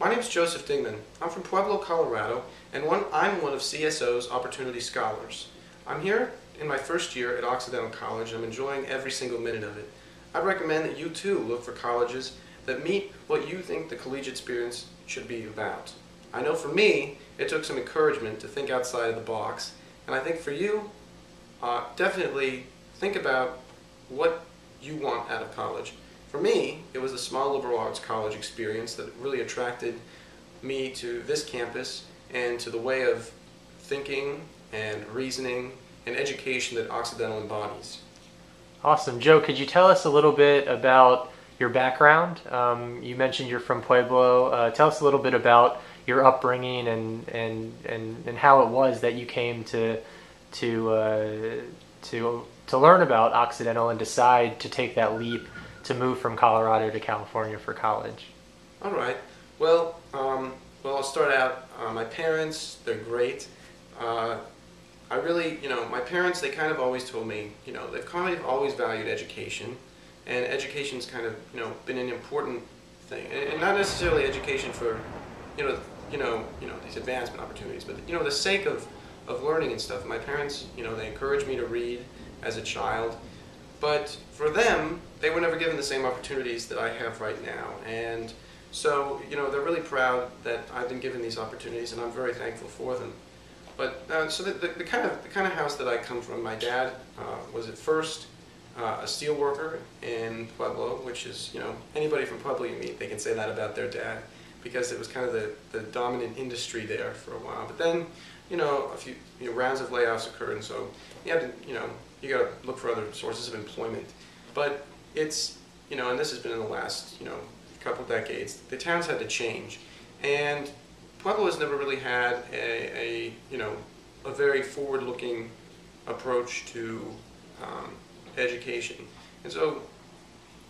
My name is Joseph Dingman. I'm from Pueblo, Colorado, and I'm one of CSO's Opportunity Scholars. I'm here in my first year at Occidental College, and I'm enjoying every single minute of it. I'd recommend that you too look for colleges that meet what you think the collegiate experience should be about. I know for me, it took some encouragement to think outside of the box, and I think for you, definitely think about what you want out of college. For me, it was the small liberal arts college experience that really attracted me to this campus and to the way of thinking and reasoning and education that Occidental embodies. Awesome. Joe, could you tell us a little bit about your background? You mentioned you're from Pueblo. Tell us a little bit about your upbringing and how it was that you came to learn about Occidental and decide to take that leap to move from Colorado to California for college. All right. Well, I'll start out. My parents, they're great. I really, my parents, they kind of always told me, they've kind of always valued education, and education's kind of, been an important thing, and not necessarily education for, these advancement opportunities, but the sake of learning and stuff. My parents, they encouraged me to read as a child, but for them, they were never given the same opportunities that I have right now, and so, they're really proud that I've been given these opportunities, and I'm very thankful for them. But so the kind of house that I come from, my dad was at first a steel worker in Pueblo, which is, anybody from Pueblo you meet, they can say that about their dad, because it was kind of the dominant industry there for a while. But then, a few rounds of layoffs occurred, and so you had to, you got to look for other sources of employment. But it's, and this has been in the last, couple decades, the towns had to change, and Pueblo has never really had a very forward-looking approach to education, and so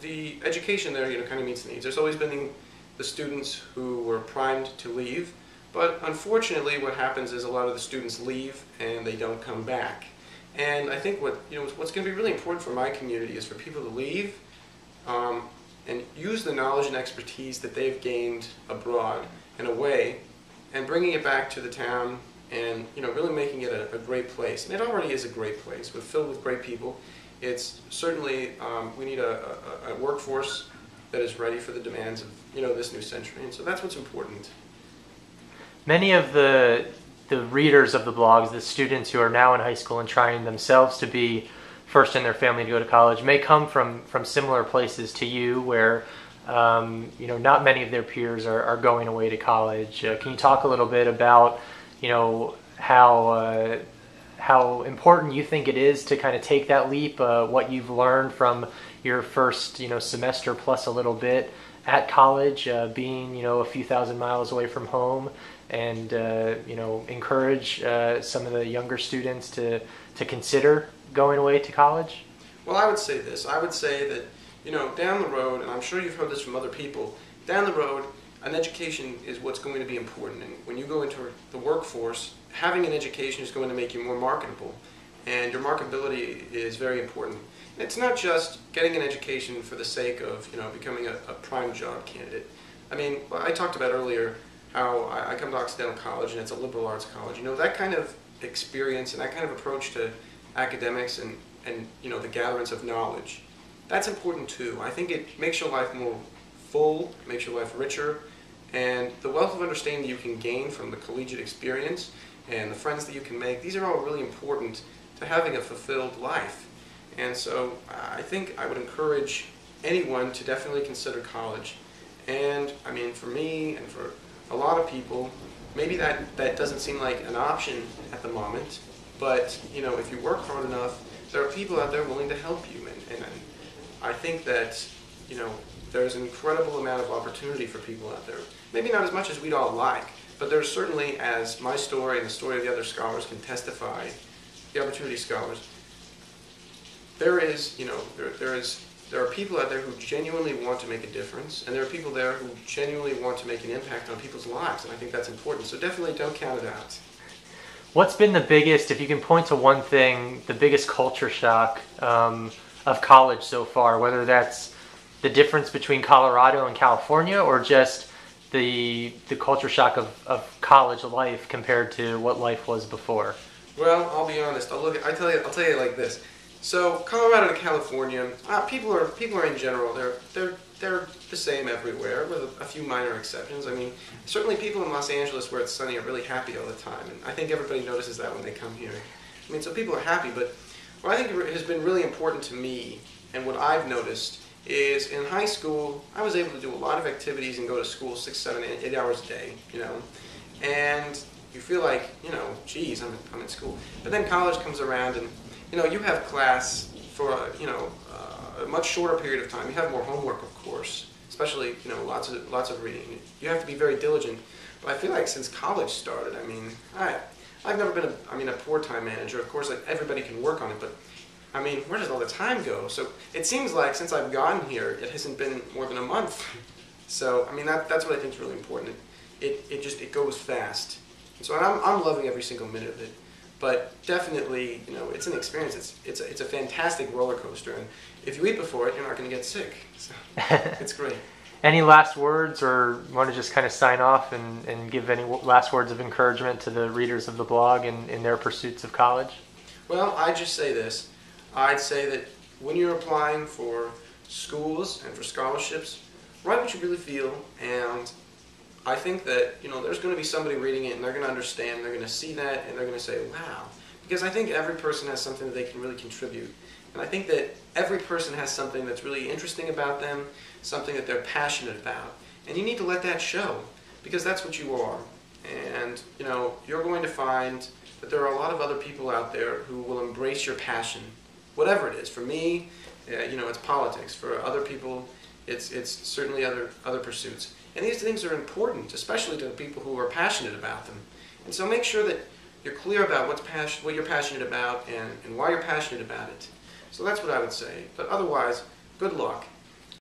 the education there, kind of meets the needs. There's always been the students who were primed to leave, but unfortunately, what happens is a lot of the students leave and they don't come back. And I think what's going to be really important for my community is for people to leave and use the knowledge and expertise that they've gained abroad and away, and bringing it back to the town and really making it a great place. And it already is a great place. We're filled with great people. It's certainly, we need a workforce that is ready for the demands of this new century, and so that's what's important. Many of the readers of the blogs, the students who are now in high school and trying themselves to be first in their family to go to college, may come from similar places to you, where not many of their peers are going away to college. Can you talk a little bit about how important you think it is to kind of take that leap, what you've learned from your first semester plus a little bit at college, being a few thousand miles away from home, and encourage some of the younger students to consider going away to college? Well, I would say this. I would say that down the road, and I'm sure you've heard this from other people, down the road, an education is what's going to be important. And when you go into the workforce, having an education is going to make you more marketable. And your marketability is very important. It's not just getting an education for the sake of becoming a prime job candidate. I mean, I talked about earlier how I come to Occidental College and it's a liberal arts college. That kind of experience and that kind of approach to academics and the gatherance of knowledge, that's important too. I think it makes your life more full, makes your life richer, and the wealth of understanding you can gain from the collegiate experience and the friends that you can make, these are all really important to having a fulfilled life. And so I think I would encourage anyone to definitely consider college. And I mean, for me and for a lot of people, maybe that doesn't seem like an option at the moment, but if you work hard enough, there are people out there willing to help you, and I think that there's an incredible amount of opportunity for people out there. Maybe not as much as we'd all like, but there's certainly, as my story and the story of the other scholars can testify, the Opportunity Scholars, there are people out there who genuinely want to make a difference, and there are people there who genuinely want to make an impact on people's lives, and I think that's important. So definitely don't count it out. What's been the biggest, if you can point to one thing, the biggest culture shock of college so far, whether that's the difference between Colorado and California or just the culture shock of college life compared to what life was before? Well, I'll be honest. I'll tell you like this. So Colorado to California, people are in general they're the same everywhere with a few minor exceptions. I mean, certainly people in Los Angeles where it's sunny are really happy all the time, and I think everybody notices that when they come here. I mean, so people are happy, but what I think has been really important to me and what I've noticed is in high school I was able to do a lot of activities and go to school 6, 7, 8 hours a day, and you feel like, geez, I'm in school. But then college comes around and, you have class for, a much shorter period of time. You have more homework, of course, especially, lots of reading. You have to be very diligent. But I feel like since college started, I mean, I've never been a poor time manager. Of course, like, everybody can work on it, but I mean, where does all the time go? So it seems like since I've gotten here, it hasn't been more than a month. So, I mean, that's what I think is really important. It goes fast. So I'm loving every single minute of it, but definitely, it's an experience. It's a fantastic roller coaster, and if you eat before it, you're not going to get sick. So it's great. Any last words, or want to just kind of sign off and give any last words of encouragement to the readers of the blog in their pursuits of college? Well, I'd just say this. I'd say that when you're applying for schools and for scholarships, write what you really feel, and I think that, there's going to be somebody reading it and they're going to understand, they're going to see that, and they're going to say, wow. Because I think every person has something that they can really contribute. And I think that every person has something that's really interesting about them, something that they're passionate about. And you need to let that show, because that's what you are. And, you're going to find that there are a lot of other people out there who will embrace your passion, whatever it is. For me, it's politics. For other people, it's certainly other pursuits. And these things are important, especially to the people who are passionate about them. And so make sure that you're clear about what you're passionate about and why you're passionate about it. So that's what I would say. But otherwise, good luck.